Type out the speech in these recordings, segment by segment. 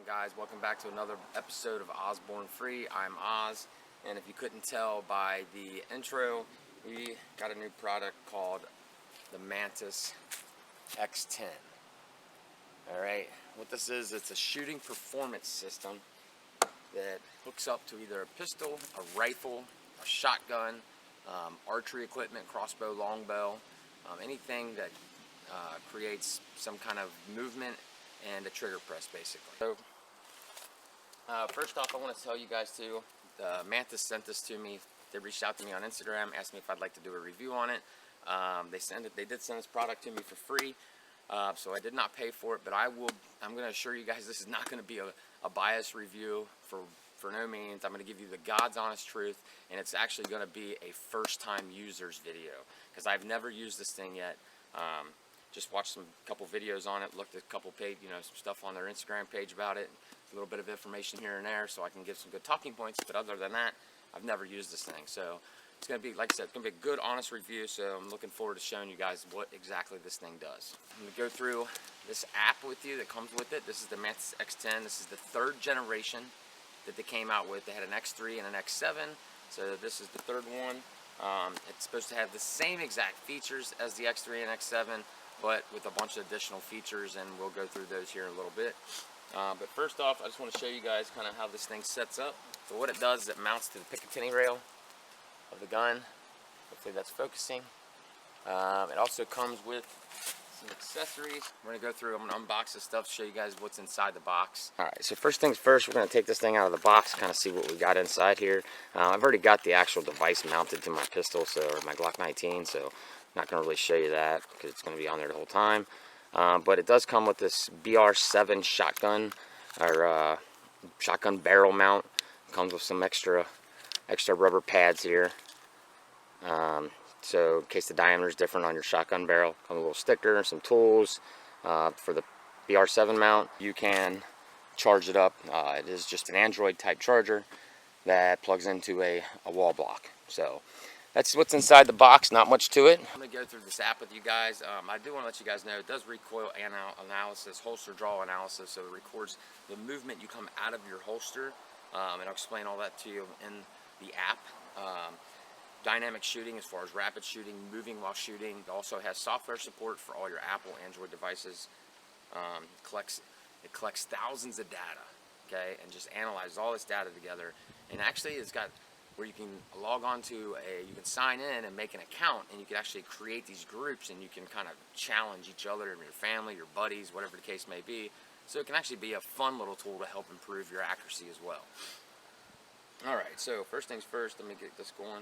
guys? Welcome back to another episode of Osborne Free. I'm Oz, and if you couldn't tell by the intro, we got a new product called the Mantis X10. Alright, what this is, it's a shooting performance system that hooks up to either a pistol, a rifle, a shotgun, archery equipment, crossbow, longbow, anything that creates some kind of movement and a trigger press, basically. So, first off, I want to tell you guys too, Mantis sent this to me. They reached out to me on Instagram, asked me if I'd like to do a review on it. They did send this product to me for free, so I did not pay for it. But I'm going to assure you guys, this is not going to be a biased review for no means. I'm going to give you the God's honest truth, and it's actually going to be a first-time users video because I've never used this thing yet. Just watched a couple videos on it, looked at a couple page, some stuff on their Instagram page about it, a little bit of information here and there, so I can give some good talking points. But other than that, I've never used this thing, so it's gonna be, like I said, it's gonna be a good, honest review. So I'm looking forward to showing you guys what exactly this thing does. I'm gonna go through this app with you that comes with it. This is the Mantis X10. This is the third generation that they came out with. They had an X3 and an X7, so this is the third one. It's supposed to have the same exact features as the X3 and X7, but with a bunch of additional features, and we'll go through those here in a little bit. But first off, I just want to show you guys kind of how this thing sets up. So what it does is it mounts to the Picatinny rail of the gun. Hopefully that's focusing. It also comes with some accessories. We're going to go through, I'm going to unbox this stuff, show you guys what's inside the box. Alright, so first things first, we're going to take this thing out of the box, kind of see what we got inside here. I've already got the actual device mounted to my pistol, or my Glock 19, so not going to really show you that because it's going to be on there the whole time. But it does come with this BR7 shotgun, or shotgun barrel mount. It comes with some extra rubber pads here. So in case the diameter is different on your shotgun barrel, comes with a little sticker, some tools for the BR7 mount. You can charge it up. It is just an Android type charger that plugs into a wall block. So that's what's inside the box, not much to it. I'm going to go through this app with you guys. I do want to let you guys know it does recoil analysis, holster draw analysis, so it records the movement you come out of your holster, and I'll explain all that to you in the app. Dynamic shooting as far as rapid shooting, moving while shooting. It also has software support for all your Apple, Android devices. It collects thousands of data, okay, and just analyzes all this data together. And actually it's got where you can log on to you can sign in and make an account, and you can actually create these groups, and you can kind of challenge each other and your family, your buddies, whatever the case may be. So it can actually be a fun little tool to help improve your accuracy as well. Alright, so first things first, let me get this going.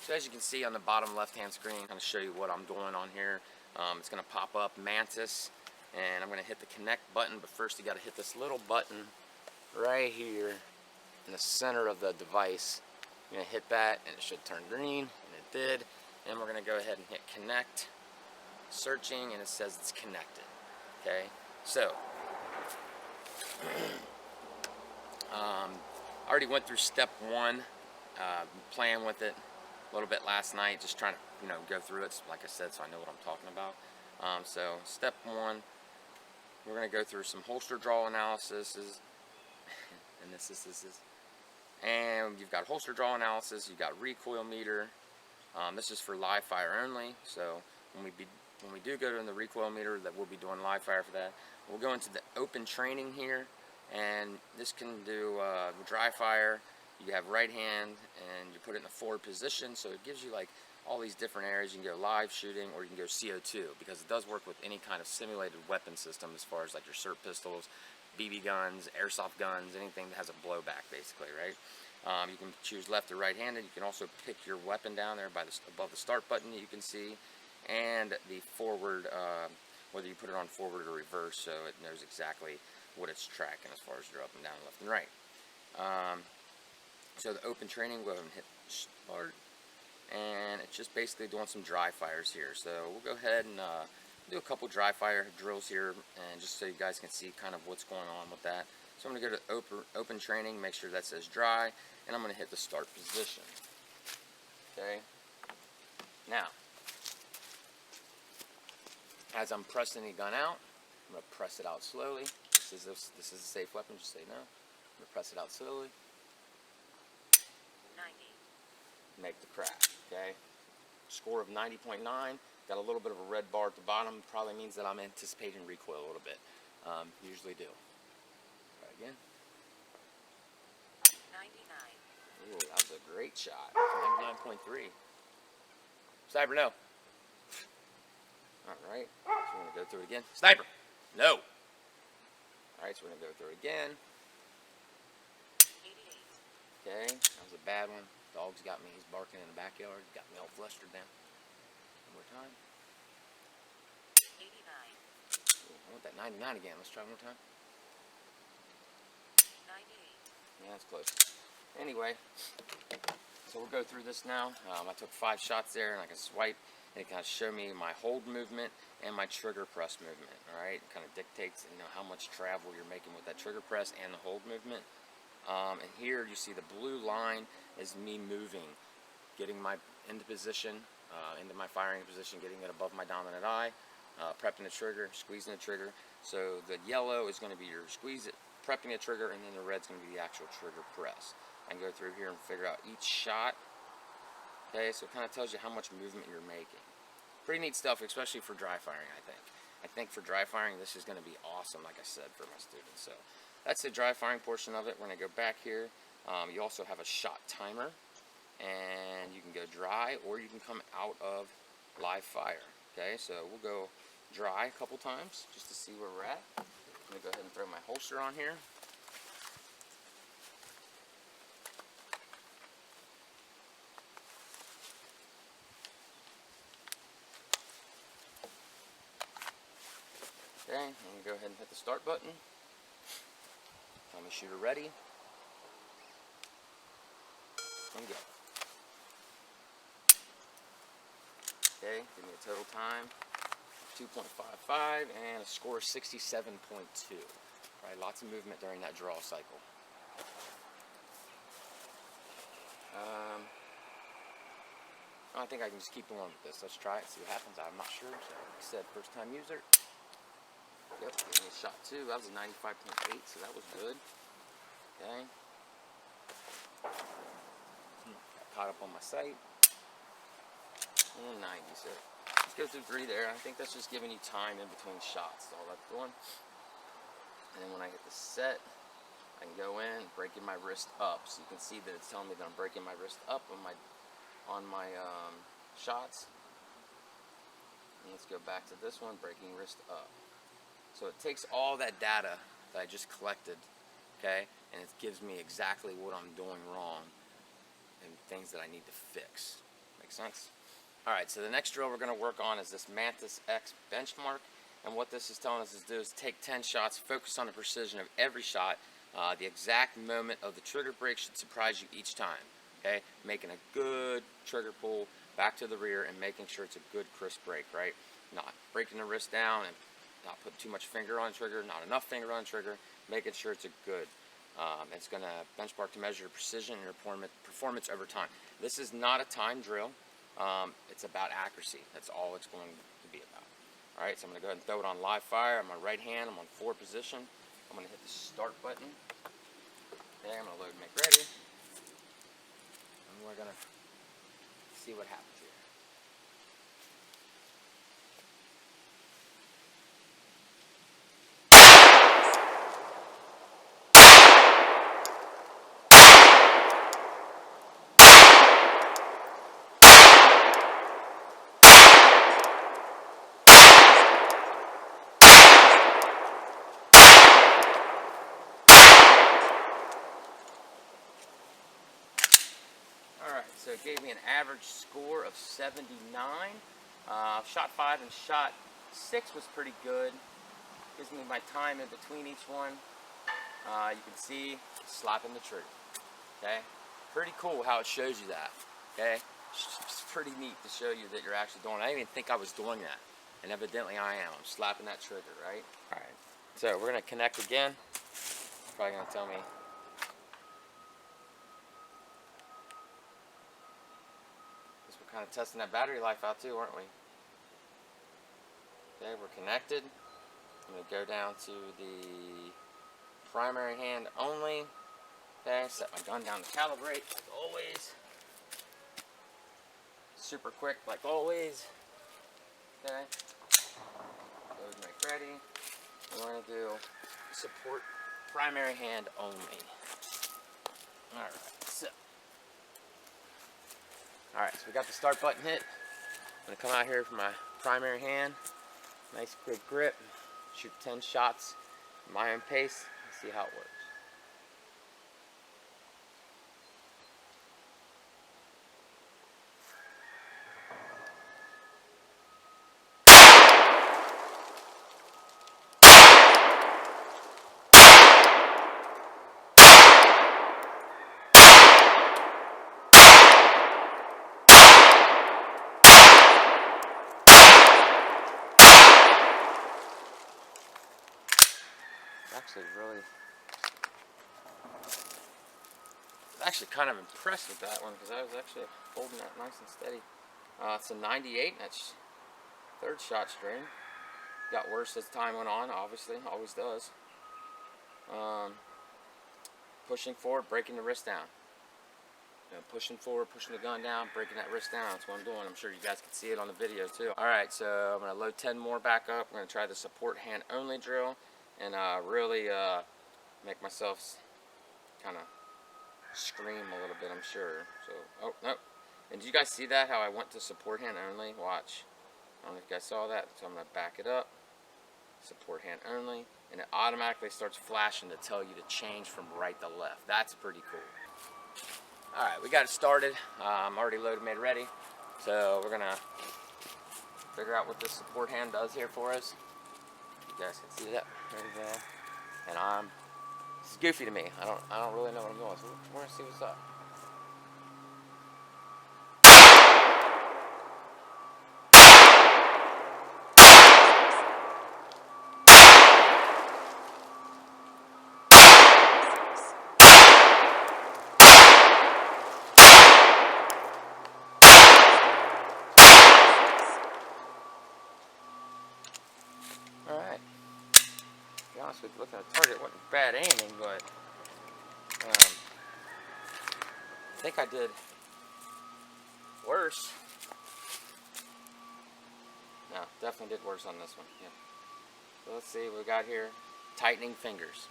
So as you can see on the bottom left-hand screen, I'm going to show you what I'm doing on here. It's going to pop up Mantis, and I'm going to hit the connect button, but first you got to hit this little button right here in the center of the device. You're going to hit that, and it should turn green, and it did. And we're going to go ahead and hit connect, searching, and it says it's connected. Okay, so I already went through step one, playing with it a little bit last night, just trying to go through it, like I said, so I know what I'm talking about. So step one, we're going to go through some holster draw analysis, and this is and you've got holster draw analysis, you've got recoil meter. This is for live fire only, so when we do go to the recoil meter, that we'll be doing live fire for that. We'll go into the open training here, and this can do dry fire. You have right hand, and you put it in a forward position, so it gives you like all these different areas. You can go live shooting, or you can go CO2, because it does work with any kind of simulated weapon system, as far as like your SIRT pistols, BB guns, airsoft guns, anything that has a blowback, basically, right? You can choose left or right-handed. You can also pick your weapon down there above the start button that you can see, and the forward, whether you put it on forward or reverse, so it knows exactly what it's tracking as far as your up and down, left and right. So the open training, we'll go ahead and hit start, and it's just basically doing some dry fires here. So we'll go ahead and do a couple dry fire drills here, and just so you guys can see kind of what's going on with that. So I'm going to go to open training, make sure that says dry, and I'm going to hit the start position. Okay. Now, as I'm pressing the gun out, I'm going to press it out slowly. This is a safe weapon, just say no. I'm going to press it out slowly. 90. Make the crack, okay? Score of 90.9. Got a little bit of a red bar at the bottom. Probably means that I'm anticipating recoil a little bit. Usually do. Try again. 99. Ooh, that was a great shot. 99.3. Sniper, no. Alright, so we're going to go through it again. Sniper, no. Alright, so we're going to go through it again. 88. Okay, that was a bad one. Dog's got me. He's barking in the backyard. Got me all flustered down. One more time. 89. Ooh, I want that 99 again. Let's try one more time. 98. Yeah, that's close. Anyway, so we'll go through this now. I took 5 shots there, and I can swipe, and it kind of show me my hold movement and my trigger press movement. All right, it kind of dictates, how much travel you're making with that trigger press and the hold movement. And here you see the blue line is me moving, getting my into position, into my firing position, getting it above my dominant eye, prepping the trigger, squeezing the trigger. So the yellow is going to be your squeeze it, prepping the trigger, and then the red's going to be the actual trigger press. I can go through here and figure out each shot. Okay, so it kind of tells you how much movement you're making. Pretty neat stuff, especially for dry firing, I think. I think for dry firing, this is going to be awesome, like I said, for my students. So that's the dry firing portion of it. We're going to go back here. You also have a shot timer, and you can go dry, or you can come out of live fire. Okay, so we'll go dry a couple times, just to see where we're at. I'm going to go ahead and throw my holster on here. Okay, I'm going to go ahead and hit the start button. Tell me shooter ready. And go. Okay, give me a total time of 2.55 and a score of 67.2. Right, lots of movement during that draw cycle. I think I can just keep going with this. Let's try it, see what happens. I'm not sure. So, like I said, first time user. Yep, give me a shot 2. That was a 95.8, so that was good. Okay. Got caught up on my sight. And 90, so let's go through 3 there. I think that's just giving you time in between shots. That's all that's doing. And then when I get the set, I can go in, breaking my wrist up. So you can see that it's telling me that I'm breaking my wrist up on my shots. And let's go back to this one, breaking wrist up. So it takes all that data that I just collected, okay, and it gives me exactly what I'm doing wrong and things that I need to fix. Make sense? Alright, so the next drill we're going to work on is this Mantis X benchmark. And what this is telling us is take 10 shots, focus on the precision of every shot. The exact moment of the trigger break should surprise you each time. Okay, making a good trigger pull back to the rear and making sure it's a good crisp break, right? Not breaking the wrist down and not put too much finger on the trigger, not enough finger on the trigger, making sure it's a good. It's going to benchmark to measure precision and your performance over time. This is not a time drill. It's about accuracy. That's all it's going to be about. All right, so I'm going to go ahead and throw it on live fire. On my right hand, I'm on 4 position. I'm going to hit the start button. Okay, I'm going to load and make ready. And we're going to see what happens here. So it gave me an average score of 79. Shot 5 and shot 6 was pretty good. Gives me my time in between each one. You can see slapping the trigger. Okay, pretty cool how it shows you that. Okay, it's pretty neat to show you that you're actually doing it. I didn't even think I was doing that. and evidently I am. I'm slapping that trigger, right? All right, so we're gonna connect again. Probably gonna tell me. Guess we're kind of testing that battery life out too, aren't we? Okay, we're connected. I'm gonna go down to the primary hand only. Okay, set my gun down to calibrate like always. Super quick like always. Okay. Load my ready. And we're gonna do support primary hand only. Alright, so we got the start button hit. I'm gonna come out here for my primary hand. Nice quick grip. Shoot 10 shots at my own pace and see how it works. Actually kind of impressed with that one because I was actually holding that nice and steady. It's a 98, that's third shot string. Got worse as time went on, obviously, always does. Pushing forward, breaking the wrist down. You know, pushing forward, pushing the gun down, breaking that wrist down. That's what I'm doing. I'm sure you guys can see it on the video too. Alright, so I'm going to load 10 more back up. I'm going to try the support hand only drill and really make myself kind of scream a little bit, I'm sure. So, oh, no. And did you guys see that, how I went to support hand only? Watch. I don't know if you guys saw that. So I'm going to back it up. Support hand only. And it automatically starts flashing to tell you to change from right to left. That's pretty cool. Alright, we got it started. I'm already loaded, made ready. So we're going to figure out what this support hand does here for us. You guys can see that very well. And it's goofy to me. I don't really know what I'm doing. So we're gonna see what's up. All right. To be honest with you, looking at the target wasn't bad aiming, but I think I did worse. No, definitely did worse on this one. Yeah. So let's see what we got here. Tightening fingers.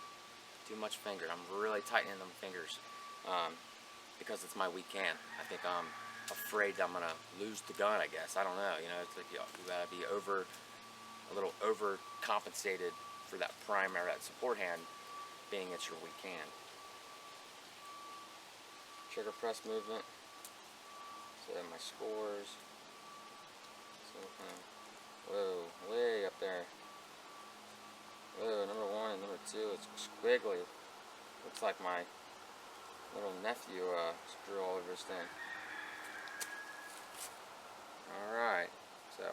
Too much finger. I'm really tightening them fingers because it's my weak hand. I think I'm afraid I'm gonna lose the gun. I guess I don't know. You know, it's like you gotta be a little overcompensated for that primary, that support hand, being it's your weak hand. Trigger press movement. So my scores. So whoa, way up there. Whoa, number 1 and number 2, it's squiggly. Looks like my little nephew drew all over his thing. Alright, so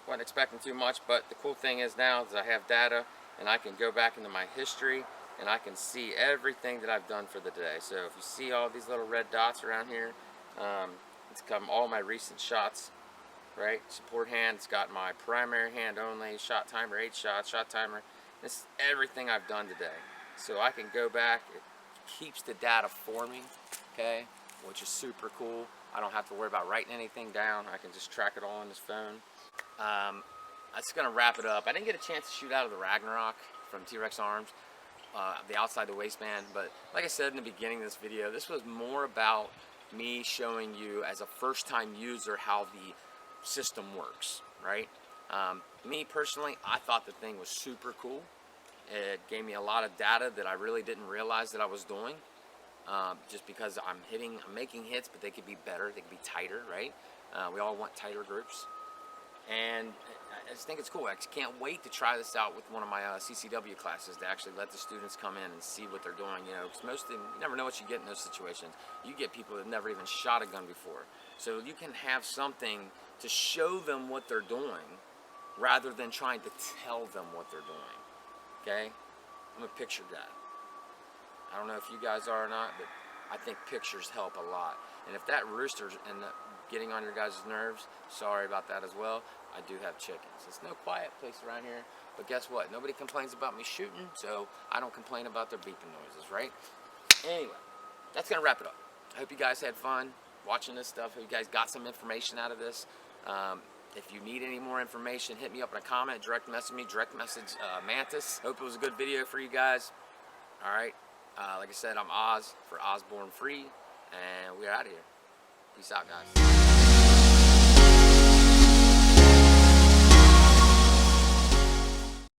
wasn't expecting too much, but the cool thing is now is I have data and I can go back into my history and I can see everything that I've done for the day. So if you see all these little red dots around here, it's come all my recent shots, right? Support hand, it's got my primary hand only, shot timer 8 shots, shot timer. This is everything I've done today. So I can go back, it keeps the data for me, okay, which is super cool. I don't have to worry about writing anything down. I can just track it all on this phone. That's gonna wrap it up. I didn't get a chance to shoot out of the Ragnarok from T-Rex Arms, the outside the waistband, but like I said in the beginning of this video, this was more about me showing you as a first-time user how the system works, right? Me personally, I thought the thing was super cool. It gave me a lot of data that I really didn't realize that I was doing, just because I'm making hits, but they could be better, they could be tighter, right? We all want tighter groups. And I just think it's cool. I can't wait to try this out with one of my CCW classes, to actually let the students come in and see what they're doing, you know, because most of them, you never know what you get in those situations. You get people that have never even shot a gun before. So you can have something to show them what they're doing, rather than trying to tell them what they're doing. Okay? I'm a picture guy. I don't know if you guys are or not, but I think pictures help a lot. And if that rooster's getting on your guys' nerves, sorry about that as well. I do have chickens. It's no quiet place around here, but guess what? Nobody complains about me shooting, so I don't complain about their beeping noises, right? Anyway, that's gonna wrap it up. I hope you guys had fun watching this stuff. Hope you guys got some information out of this. If you need any more information, hit me up in a comment, direct message me, direct message Mantis. Hope it was a good video for you guys. All right, like I said, I'm Oz for Osborne Free, and we're out of here. Peace out, guys.